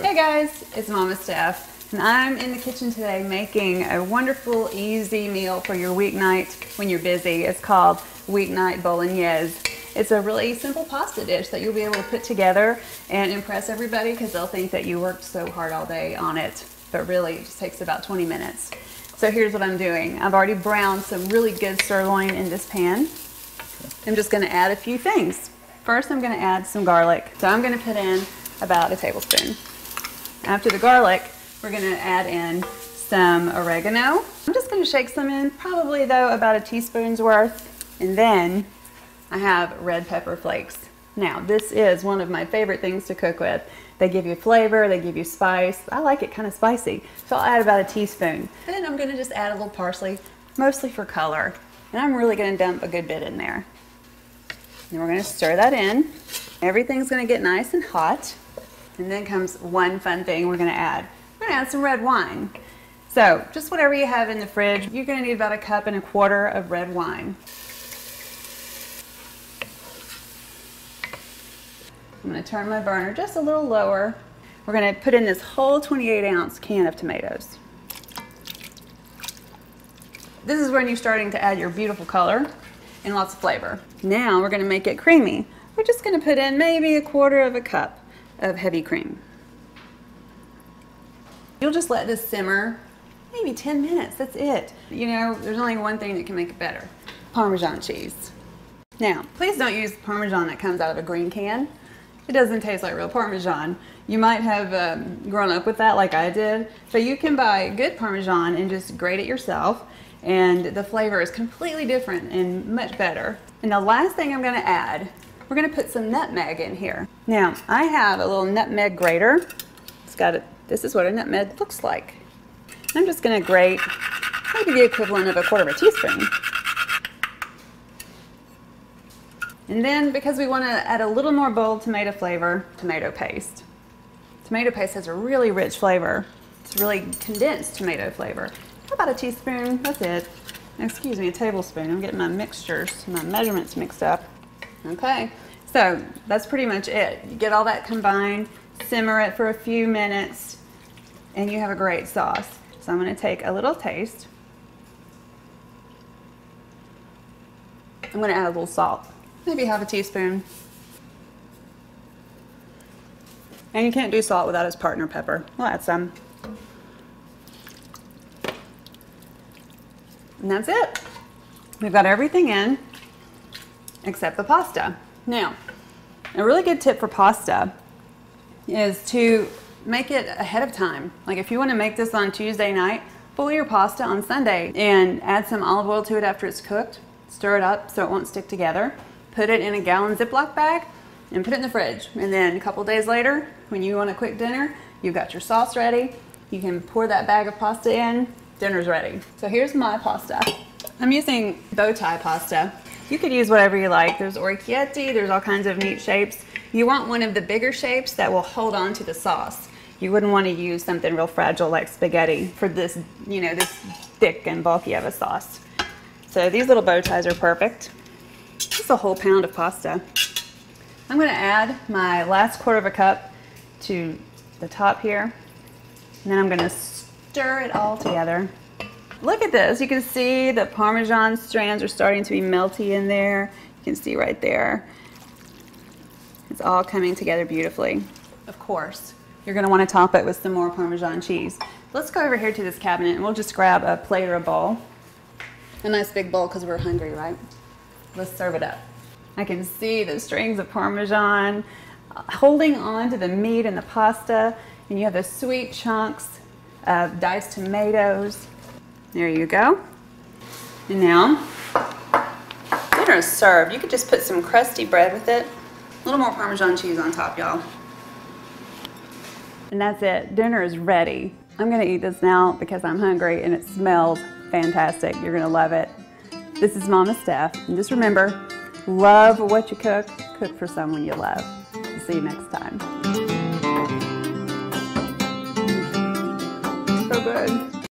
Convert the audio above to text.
Hey guys, it's Mama Steph, and I'm in the kitchen today making a wonderful, easy meal for your weeknight when you're busy. It's called Weeknight Bolognese. It's a really simple pasta dish that you'll be able to put together and impress everybody because they'll think that you worked so hard all day on it, but really it just takes about 20 minutes. So here's what I'm doing. I've already browned some really good sirloin in this pan. I'm just going to add a few things. First, I'm going to add some garlic. So I'm going to put in about a tablespoon. After the garlic, we're going to add in some oregano. I'm just going to shake some in, probably though about a teaspoon's worth. And then I have red pepper flakes. Now, this is one of my favorite things to cook with. They give you flavor, they give you spice. I like it kind of spicy, so I'll add about a teaspoon. Then I'm going to just add a little parsley, mostly for color. And I'm really going to dump a good bit in there. And we're going to stir that in. Everything's going to get nice and hot. And then comes one fun thing we're going to add. We're going to add some red wine. So just whatever you have in the fridge, you're going to need about 1.25 cups of red wine. I'm going to turn my burner just a little lower. We're going to put in this whole 28-ounce can of tomatoes. This is when you're starting to add your beautiful color and lots of flavor. Now we're going to make it creamy. We're just going to put in maybe 1/4 cup of heavy cream. You'll just let this simmer maybe 10 minutes, that's it. You know, there's only one thing that can make it better: Parmesan cheese. Now, please don't use Parmesan that comes out of a green can. It doesn't taste like real Parmesan. You might have grown up with that like I did, but you can buy good Parmesan and just grate it yourself, and the flavor is completely different and much better. And the last thing I'm going to add, we're going to put some nutmeg in here. Now, I have a little nutmeg grater. It's got a, this is what a nutmeg looks like. I'm just going to grate maybe the equivalent of 1/4 teaspoon. And then, because we want to add a little more bold tomato flavor, tomato paste. Tomato paste has a really rich flavor. It's really condensed tomato flavor. About a teaspoon, that's it. Excuse me, a tablespoon. I'm getting my mixtures, my measurements mixed up. Okay, so that's pretty much it. You get all that combined, simmer it for a few minutes, and you have a great sauce. So I'm going to take a little taste. I'm going to add a little salt, maybe 1/2 teaspoon. And you can't do salt without its partner pepper. We'll add some. And that's it. We've got everything in except the pasta. Now, a really good tip for pasta is to make it ahead of time. Like if you want to make this on Tuesday night, boil your pasta on Sunday and add some olive oil to it after it's cooked. Stir it up so it won't stick together. Put it in a gallon Ziploc bag and put it in the fridge. And then a couple days later, when you want a quick dinner, you've got your sauce ready. You can pour that bag of pasta in. Dinner's ready. So here's my pasta. I'm using bow tie pasta. You could use whatever you like. There's orecchietti, there's all kinds of neat shapes. You want one of the bigger shapes that will hold on to the sauce. You wouldn't want to use something real fragile like spaghetti for this, you know, this thick and bulky of a sauce. So these little bow ties are perfect. This is a whole pound of pasta. I'm going to add my last 1/4 cup to the top here. And then I'm going to stir it all together. Look at this. You can see the Parmesan strands are starting to be melty in there. You can see right there. It's all coming together beautifully. Of course, you're going to want to top it with some more Parmesan cheese. Let's go over here to this cabinet and we'll just grab a plate or a bowl. A nice big bowl because we're hungry, right? Let's serve it up. I can see the strings of Parmesan holding on to the meat and the pasta, and you have the sweet chunks of diced tomatoes. There you go. And now, dinner is served. You could just put some crusty bread with it. A little more Parmesan cheese on top, y'all. And that's it. Dinner is ready. I'm gonna eat this now because I'm hungry and it smells fantastic. You're gonna love it. This is Mama Steph. And just remember, love what you cook. Cook for someone you love. See you next time. So good.